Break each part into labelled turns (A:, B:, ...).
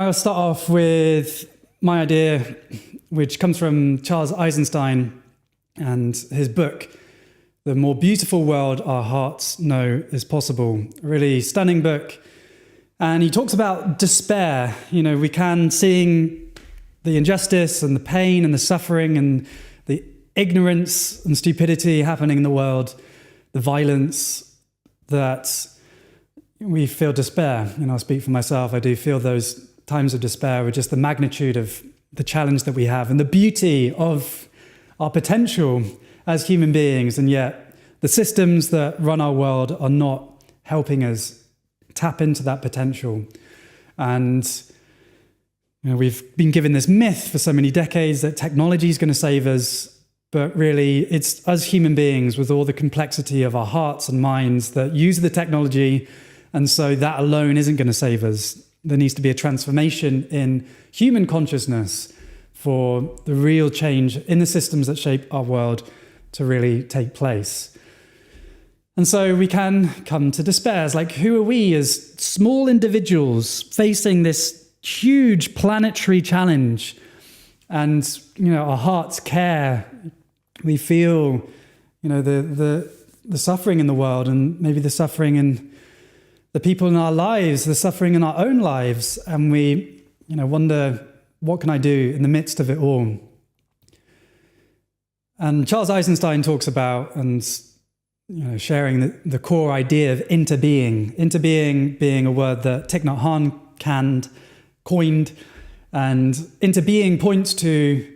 A: I'll start off with my idea, which comes from Charles Eisenstein and his book, The More Beautiful World Our Hearts Know Is Possible. A really stunning book. And he talks about despair. You know, we can, seeing the injustice and the pain and the suffering and the ignorance and stupidity happening in the world, the violence, that we feel despair. You know, I'll speak for myself. I do feel those times of despair with just the magnitude of the challenge that we have and the beauty of our potential as human beings. And yet the systems that run our world are not helping us tap into that potential. And you know, we've been given this myth for so many decades that technology is going to save us, but really it's us human beings with all the complexity of our hearts and minds that use the technology, and so that alone isn't going to save us. There needs to be a transformation in human consciousness for the real change in the systems that shape our world to really take place. And so we can come to despair. It's like, who are we as small individuals facing this huge planetary challenge? And, you know, our hearts care. We feel, you know, the suffering in the world, and maybe the suffering in the people in our lives, the suffering in our own lives. And we, you know, wonder, what can I do in the midst of it all? And Charles Eisenstein talks about, and you know, sharing the core idea of interbeing. Interbeing being a word that Thich Nhat Hanh coined. And interbeing points to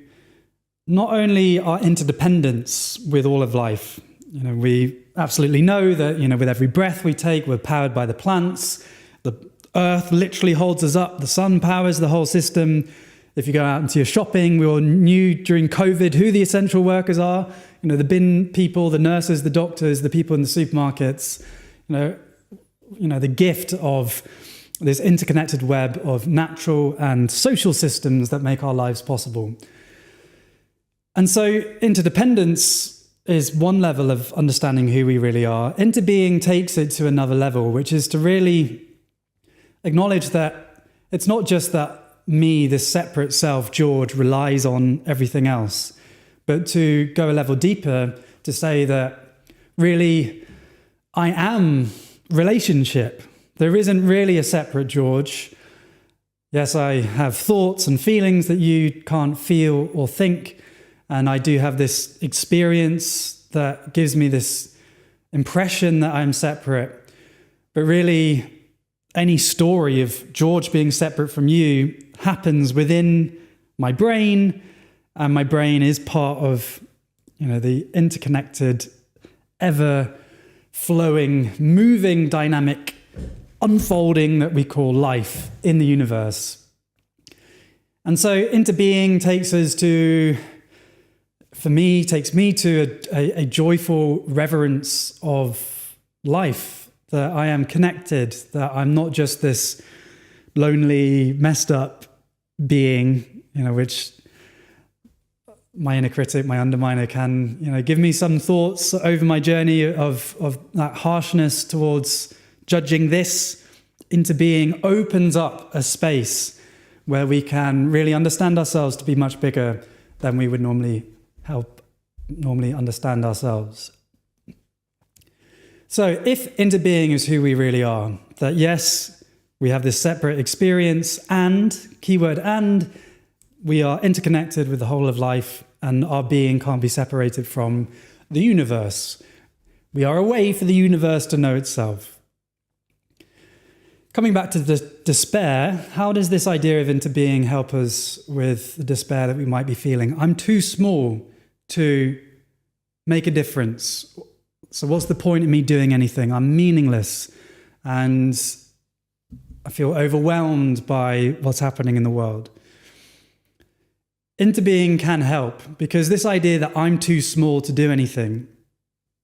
A: not only our interdependence with all of life. You know, we absolutely know that, you know, with every breath we take, we're powered by the plants. The earth literally holds us up. The sun powers the whole system. If you go out into your shopping, we all knew during COVID who the essential workers are. You know, the bin people, the nurses, the doctors, the people in the supermarkets. You know, the gift of this interconnected web of natural and social systems that make our lives possible. And so interdependence is one level of understanding who we really are. Interbeing takes it to another level, which is to really acknowledge that it's not just that me, this separate self, George, relies on everything else, but to go a level deeper, to say that really I am relationship. There isn't really a separate George. Yes, I have thoughts and feelings that you can't feel or think, and I do have this experience that gives me this impression that I'm separate. But really, any story of George being separate from you happens within my brain, and my brain is part of, you know, the interconnected, ever-flowing, moving, dynamic unfolding that we call life in the universe. And so interbeing takes me to a joyful reverence of life, that I am connected, that I'm not just this lonely, messed up being, you know, which my inner critic, my underminer can, you know, give me some thoughts over my journey of that harshness towards judging this. Interbeing opens up a space where we can really understand ourselves to be much bigger than we would normally understand ourselves. So if interbeing is who we really are, that yes, we have this separate experience and, keyword and, we are interconnected with the whole of life, and our being can't be separated from the universe. We are a way for the universe to know itself. Coming back to the despair, how does this idea of interbeing help us with the despair that we might be feeling? I'm too small to make a difference. So what's the point of me doing anything? I'm meaningless, and I feel overwhelmed by what's happening in the world. Interbeing can help, because this idea that I'm too small to do anything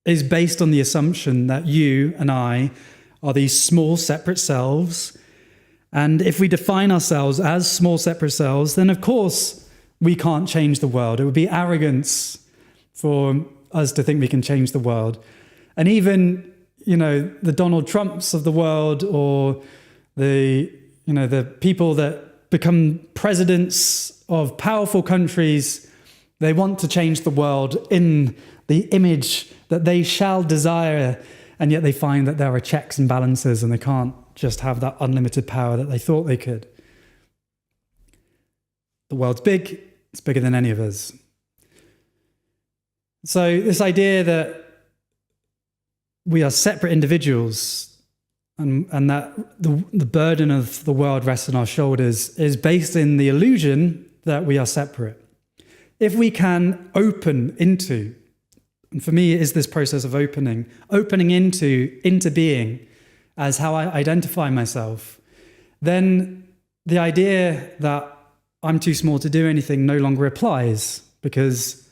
A: is based on the assumption that you and I are these small separate selves. And if we define ourselves as small separate selves, then of course we can't change the world. It would be arrogance for us to think we can change the world. And even, you know, the Donald Trumps of the world, or the, you know, the people that become presidents of powerful countries. They want to change the world in the image that they shall desire, and yet they find that there are checks and balances and they can't just have that unlimited power that they thought they could. The world's big, it's bigger than any of us. So this idea that we are separate individuals and that the burden of the world rests on our shoulders is based in the illusion that we are separate. If we can open into, and for me it is this process of opening into being as how I identify myself, then the idea that I'm too small to do anything no longer applies, because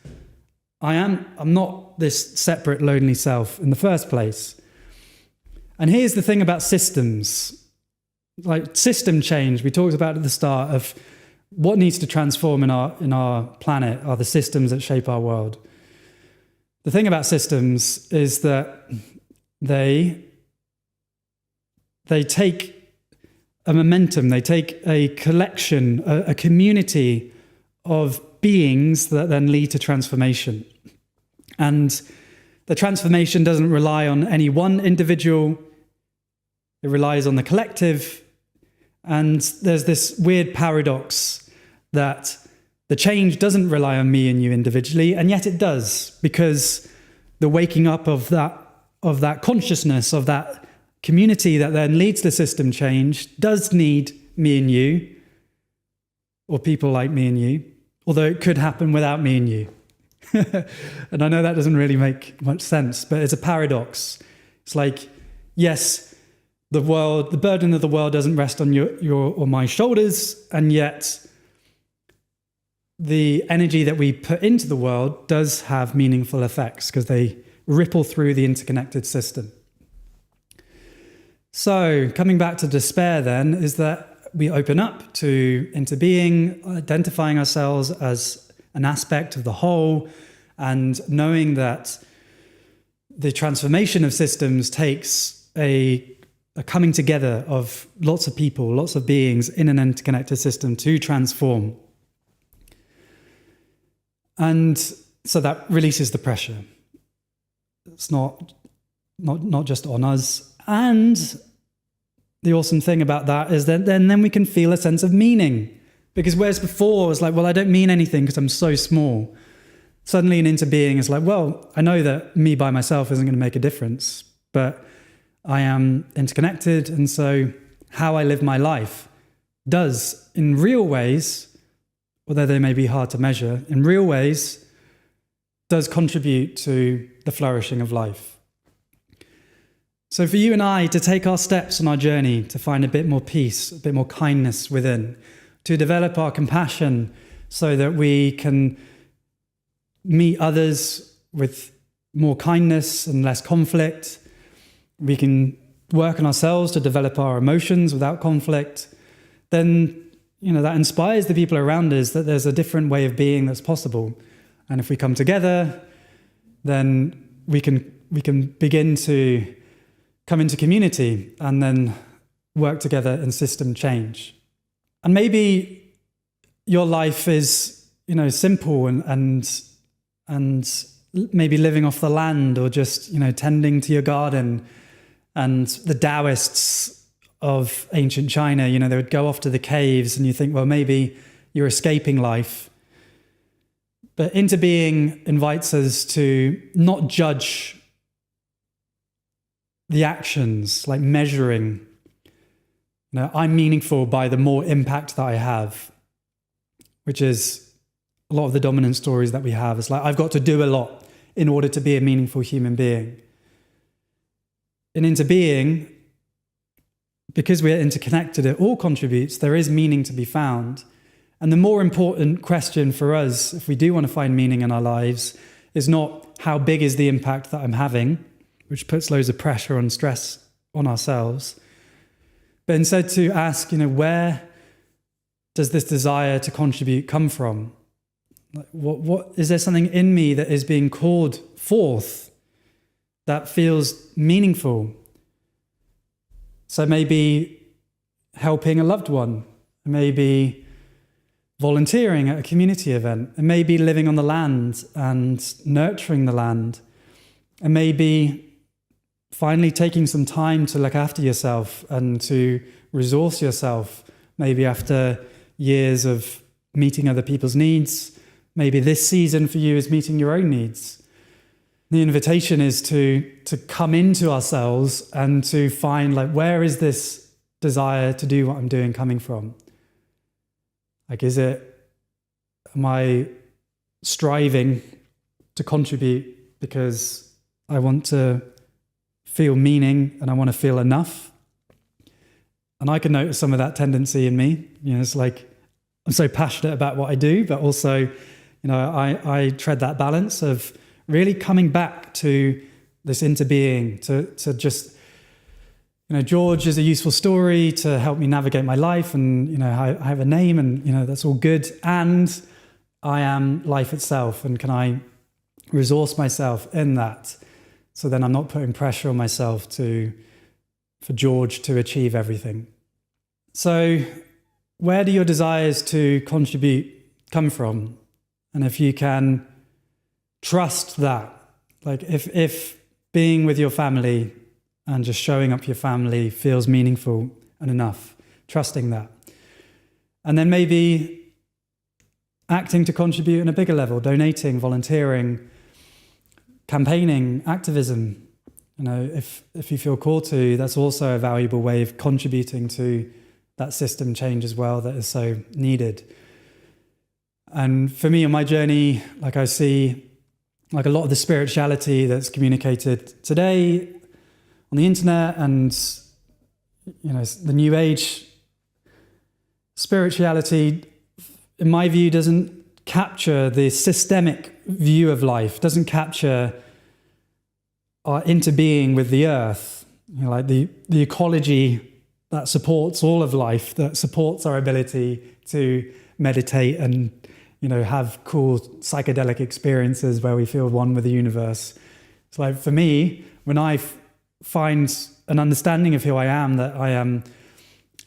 A: I'm not this separate, lonely self in the first place. And here's the thing about systems, like system change. We talked about at the start of what needs to transform in our planet are the systems that shape our world. The thing about systems is that they take a momentum, they take a collection, a community of beings that then lead to transformation. And the transformation doesn't rely on any one individual, it relies on the collective. And there's this weird paradox that the change doesn't rely on me and you individually, and yet it does, because the waking up of that consciousness, of that community that then leads to system change does need me and you, or people like me and you, although it could happen without me and you. And I know that doesn't really make much sense, but it's a paradox. It's like, yes, the burden of the world doesn't rest on your or my shoulders, and yet the energy that we put into the world does have meaningful effects because they ripple through the interconnected system. So coming back to despair then is that we open up into being, identifying ourselves as an aspect of the whole, and knowing that the transformation of systems takes a coming together of lots of people, lots of beings in an interconnected system to transform. And so that releases the pressure. It's not just on us. And the awesome thing about that is that then we can feel a sense of meaning. Because whereas before it was like, well, I don't mean anything because I'm so small. Suddenly an into being is like, well, I know that me by myself isn't going to make a difference, but I am interconnected. And so how I live my life does, in real ways, although they may be hard to measure, in real ways, does contribute to the flourishing of life. So for you and I to take our steps on our journey to find a bit more peace, a bit more kindness within, to develop our compassion so that we can meet others with more kindness and less conflict. We can work on ourselves to develop our emotions without conflict. Then, that inspires the people around us that there's a different way of being that's possible. And if we come together, then we can begin to come into community and then work together in system change. And maybe your life is, simple and maybe living off the land, or just, tending to your garden. And the Taoists of ancient China, they would go off to the caves, and you think, well, maybe you're escaping life. But into being invites us to not judge the actions, like measuring. I'm meaningful by the more impact that I have, which is a lot of the dominant stories that we have. It's like, I've got to do a lot in order to be a meaningful human being. And into being, because we're interconnected, it all contributes. There is meaning to be found. And the more important question for us, if we do want to find meaning in our lives, is not how big is the impact that I'm having, which puts loads of pressure and stress on ourselves, but instead to ask, where does this desire to contribute come from? What is there something in me that is being called forth that feels meaningful? So maybe helping a loved one, It may be volunteering at a community event. It may be living on the land and nurturing the land. It may be finally taking some time to look after yourself and to resource yourself, maybe after years of meeting other people's needs. Maybe this season for you is meeting your own needs. The invitation is to come into ourselves and to find, like, where is this desire to do what I'm doing coming from? Like, am I striving to contribute because I want to feel meaning and I want to feel enough? And I can notice some of that tendency in me. It's like, I'm so passionate about what I do, but also, I tread that balance of really coming back to this inner being, to just, George is a useful story to help me navigate my life, and, I have a name, and, that's all good. And I am life itself, and can I resource myself in that? So then I'm not putting pressure on myself for George to achieve everything. So where do your desires to contribute come from? And if you can trust that, like if being with your family and just showing up for your family feels meaningful and enough, trusting that. And then maybe acting to contribute on a bigger level, donating, volunteering, campaigning, activism. If you feel called to, that's also a valuable way of contributing to that system change as well that is so needed. And for me on my journey, like, I see like a lot of the spirituality that's communicated today on the internet and, the new age spirituality, in my view, doesn't capture the systemic view of life, doesn't capture our interbeing with the earth, like the ecology that supports all of life, that supports our ability to meditate and, have cool psychedelic experiences where we feel one with the universe. So, like, for me, when I find an understanding of who I am, that I am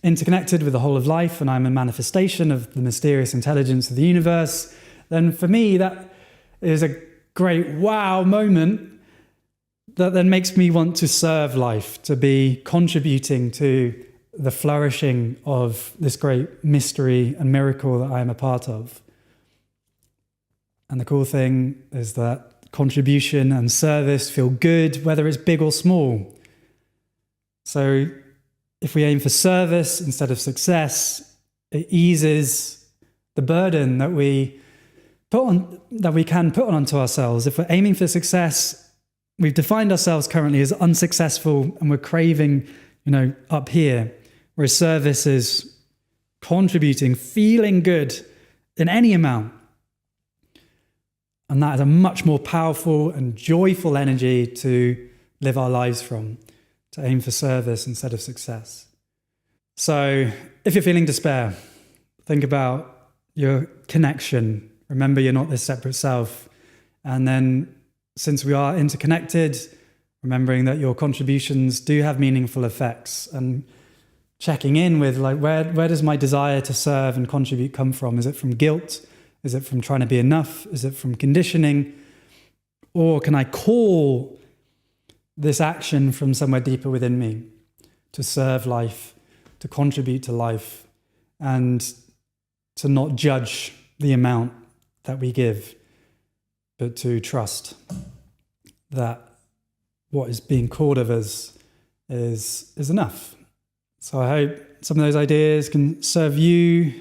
A: interconnected with the whole of life and I'm a manifestation of the mysterious intelligence of the universe, then for me that is a great wow moment that then makes me want to serve life, to be contributing to the flourishing of this great mystery and miracle that I am a part of. And the cool thing is that contribution and service feel good, whether it's big or small. So if we aim for service instead of success, it eases the burden that we can put onto ourselves. If we're aiming for success, we've defined ourselves currently as unsuccessful and we're craving, up here, whereas service is contributing, feeling good in any amount. And that is a much more powerful and joyful energy to live our lives from, to aim for service instead of success. So if you're feeling despair, think about your connection. Remember, you're not this separate self. And then, since we are interconnected, remembering that your contributions do have meaningful effects, and checking in with, like, where does my desire to serve and contribute come from? Is it from guilt? Is it from trying to be enough? Is it from conditioning? Or can I call this action from somewhere deeper within me to serve life, to contribute to life, and to not judge the amount that we give, but to trust that what is being called of us is enough. So I hope some of those ideas can serve you